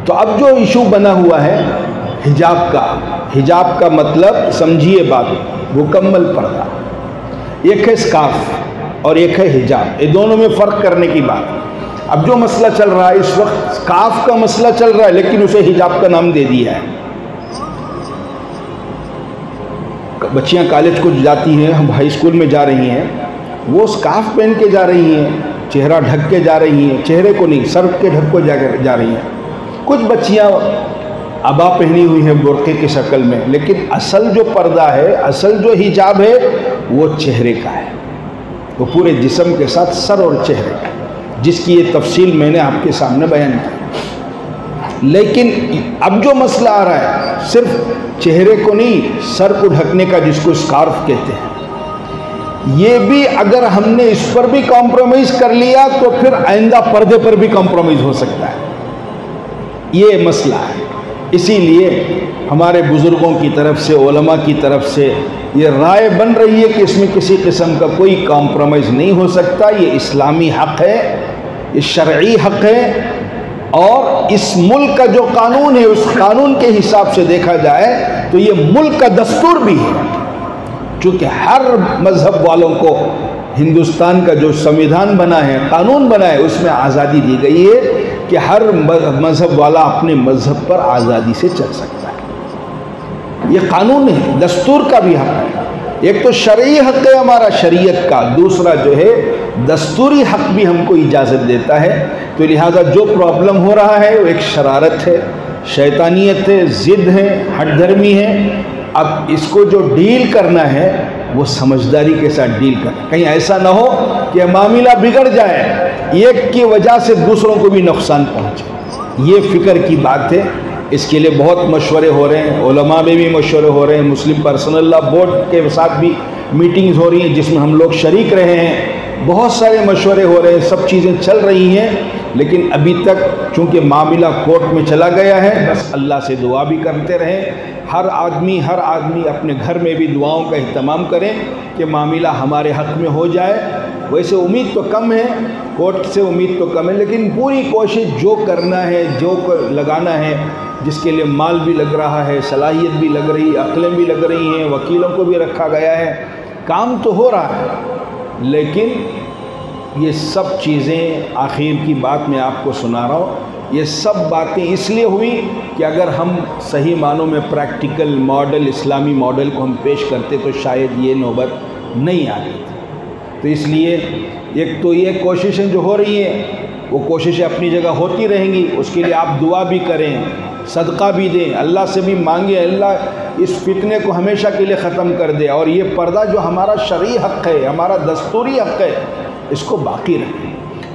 تو اب جو ایشو بنا ہوا ہے حجاب کا مطلب سمجھیے بات، مکمل پردہ۔ ایک ہے اسکارف اور ایک ہے حجاب، یہ دونوں میں فرق کرنے کی بات۔ اب جو مسئلہ چل رہا ہے اس وقت اسکارف کا مسئلہ چل رہا ہے، لیکن اسے حجاب کا نام دے دیا ہے۔ بچیاں کالج کو جاتی ہیں، ہم ہائی اسکول میں جا رہی ہیں، وہ اسکارف پہن کے جا رہی ہیں، چہرہ ڈھک کے جا رہی ہیں، چہرے کو نہیں سر کے ڈھک کو جا رہی ہیں۔ کچھ بچیاں عبا پہنی ہوئی ہیں برقعے کی شکل میں، لیکن اصل جو پردہ ہے، اصل جو حجاب ہے وہ چہرے کا ہے، وہ پورے جسم کے ساتھ سر اور چہرے کا، جس کی یہ تفصیل میں نے آپ کے سامنے بیان کی۔ لیکن اب جو مسئلہ آ رہا ہے صرف چہرے کو نہیں، سر کو ڈھکنے کا، جس کو اسکارف کہتے ہیں، یہ بھی اگر ہم نے اس پر بھی کمپرومائز کر لیا تو پھر آئندہ پردے پر بھی کمپرومائز ہو سکتا ہے، یہ مسئلہ ہے۔ اسی لیے ہمارے بزرگوں کی طرف سے، علماء کی طرف سے یہ رائے بن رہی ہے کہ اس میں کسی قسم کا کوئی کمپرومائز نہیں ہو سکتا، یہ اسلامی حق ہے، یہ شرعی حق ہے، اور اس ملک کا جو قانون ہے اس قانون کے حساب سے دیکھا جائے تو یہ ملک کا دستور بھی ہے، چونکہ ہر مذہب والوں کو ہندوستان کا جو سمویدھان بنا ہے، قانون بنا ہے، اس میں آزادی دی گئی ہے کہ ہر مذہب والا اپنے مذہب پر آزادی سے چل سکتا ہے، یہ قانون ہے، دستور کا بھی حق ہے۔ ایک تو شرعی حق ہے ہمارا شریعت کا، دوسرا جو ہے دستوری حق بھی ہم کو اجازت دیتا ہے۔ تو لہذا جو پرابلم ہو رہا ہے وہ ایک شرارت ہے، شیطانیت ہے، ضد ہے، ہٹ دھرمی ہے۔ اب اس کو جو ڈیل کرنا ہے وہ سمجھداری کے ساتھ ڈیل کرنا، کہیں ایسا نہ ہو کہ معاملہ بگڑ جائے، ایک کی وجہ سے دوسروں کو بھی نقصان پہنچے، یہ فکر کی بات ہے۔ اس کے لیے بہت مشورے ہو رہے ہیں، علماء میں بھی مشورے ہو رہے ہیں، مسلم پرسنل لا بورڈ کے ساتھ بھی میٹنگز ہو رہی ہیں جس میں ہم لوگ شریک رہے ہیں، بہت سارے مشورے ہو رہے ہیں، سب چیزیں چل رہی ہیں، لیکن ابھی تک چونکہ معاملہ کورٹ میں چلا گیا ہے، بس اللہ سے دعا بھی کرتے رہیں، ہر آدمی اپنے گھر میں بھی دعاؤں کا اہتمام کریں کہ معاملہ ہمارے حق میں ہو جائے۔ ویسے امید تو کم ہے، کورٹ سے امید تو کم ہے، لیکن پوری کوشش جو کرنا ہے، جو لگانا ہے، جس کے لیے مال بھی لگ رہا ہے، صلاحیت بھی لگ رہی ہے، عقلیں بھی لگ رہی ہیں، وکیلوں کو بھی رکھا گیا ہے، کام تو ہو رہا ہے، لیکن یہ سب چیزیں آخر کی بات میں آپ کو سنا رہا ہوں، یہ سب باتیں اس لیے ہوئی کہ اگر ہم صحیح معنوں میں پریکٹیکل ماڈل، اسلامی ماڈل کو ہم پیش کرتے تو شاید یہ نوبت نہیں آتی تھی۔ تو اس لیے ایک تو یہ کوششیں جو ہو رہی ہیں وہ کوششیں اپنی جگہ ہوتی رہیں گی، اس کے لیے آپ دعا بھی کریں، صدقہ بھی دیں، اللہ سے بھی مانگیں، اللہ اس فتنے کو ہمیشہ کے لیے ختم کر دے، اور یہ پردہ جو ہمارا شرعی حق ہے، ہمارا دستوری حق ہے، اس کو باقی رکھیں۔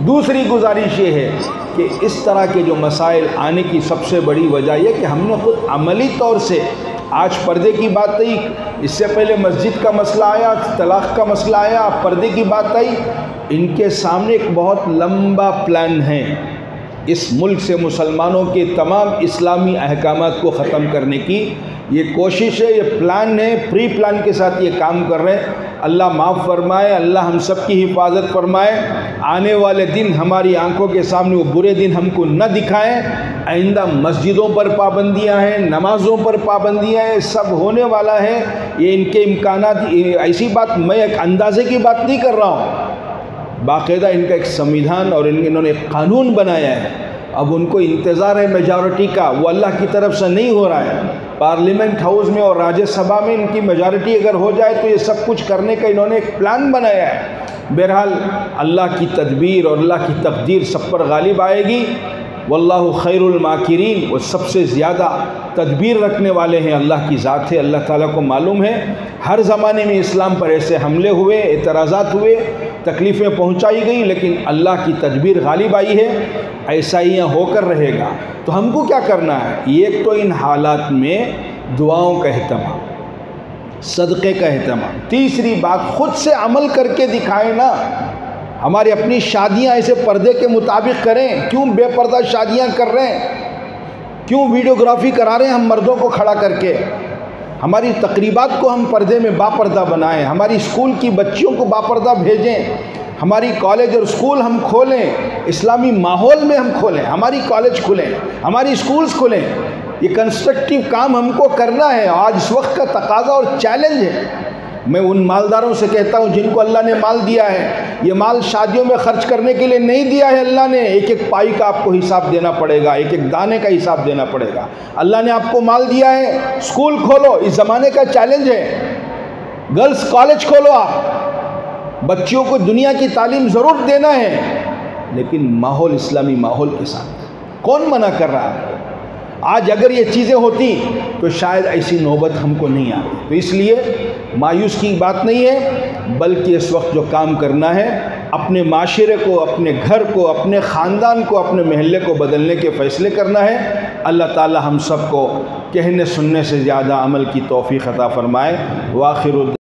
دوسری گزارش یہ ہے کہ اس طرح کے جو مسائل آنے کی سب سے بڑی وجہ یہ کہ ہم نے خود عملی طور سے، آج پردے کی بات آئی، اس سے پہلے مسجد کا مسئلہ آیا، طلاق کا مسئلہ آیا، پردے کی بات آئی، ان کے سامنے ایک بہت لمبا پلان ہے، اس ملک سے مسلمانوں کے تمام اسلامی احکامات کو ختم کرنے کی یہ کوشش ہے، یہ پلان ہے، پری پلان کے ساتھ یہ کام کر رہے ہیں۔ اللہ معاف فرمائے، اللہ ہم سب کی حفاظت فرمائے، آنے والے دن ہماری آنکھوں کے سامنے وہ برے دن ہم کو نہ دکھائیں۔ آئندہ مسجدوں پر پابندیاں ہیں، نمازوں پر پابندیاں ہیں، سب ہونے والا ہے، یہ ان کے امکانات، ایسی بات میں ایک اندازے کی بات نہیں کر رہا ہوں، باقاعدہ ان کا ایک سمویدھان اور انہوں نے ایک قانون بنایا ہے، اب ان کو انتظار ہے میجارٹی کا، وہ اللہ کی طرف سے نہیں ہو رہا ہے۔ پارلیمنٹ ہاؤس میں اور راجیہ سبھا میں ان کی میجارٹی اگر ہو جائے تو یہ سب کچھ کرنے کا انہوں نے ایک پلان بنایا ہے۔ بہرحال اللہ کی تدبیر اور اللہ کی تقدیر سب پر غالب آئے گی، واللہ خیر الماکرین، وہ سب سے زیادہ تدبیر رکھنے والے ہیں، اللہ کی ذات ہے، اللہ تعالیٰ کو معلوم ہے۔ ہر زمانے میں اسلام پر ایسے حملے ہوئے، اعتراضات ہوئے، تکلیفیں پہنچائی گئی، لیکن اللہ کی تدبیر غالب آئی ہے، ایسا ہی ہو کر رہے گا۔ تو ہم کو کیا کرنا ہے؟ ایک تو ان حالات میں دعاؤں کا اہتمام، صدقے کا اہتمام، تیسری بات خود سے عمل کر کے دکھائیں نا۔ ہماری اپنی شادیاں ایسے پردے کے مطابق کریں، کیوں بے پردہ شادیاں کر رہے ہیں؟ کیوں ویڈیوگرافی کرا رہے ہیں ہم مردوں کو کھڑا کر کے؟ ہماری تقریبات کو ہم پردے میں با پردہ بنائیں، ہماری اسکول کی بچیوں کو با پردہ بھیجیں، ہماری کالج اور اسکول ہم کھولیں، اسلامی ماحول میں ہم کھولیں، ہماری کالج کھلیں، ہماری اسکولز کھلیں۔ یہ کنسٹرکٹیو کام ہم کو کرنا ہے، آج اس وقت کا تقاضا اور چیلنج ہے۔ میں ان مالداروں سے کہتا ہوں جن کو اللہ نے مال دیا ہے، یہ مال شادیوں میں خرچ کرنے کے لیے نہیں دیا ہے اللہ نے، ایک ایک پائی کا آپ کو حساب دینا پڑے گا، ایک ایک دانے کا حساب دینا پڑے گا۔ اللہ نے آپ کو مال دیا ہے، اسکول کھولو، اس زمانے کا چیلنج ہے۔ گرلز کالج کھولو، آپ بچیوں کو دنیا کی تعلیم ضرور دینا ہے، لیکن ماحول اسلامی ماحول کے ساتھ۔ کون منع کر رہا ہے؟ آج اگر یہ چیزیں ہوتی تو شاید ایسی نوبت ہم کو نہیں آتی۔ تو اس لیے مایوس کی بات نہیں ہے، بلکہ اس وقت جو کام کرنا ہے، اپنے معاشرے کو، اپنے گھر کو، اپنے خاندان کو، اپنے محلے کو بدلنے کے فیصلے کرنا ہے۔ اللہ تعالی ہم سب کو کہنے سننے سے زیادہ عمل کی توفیق عطا فرمائے۔ وآخر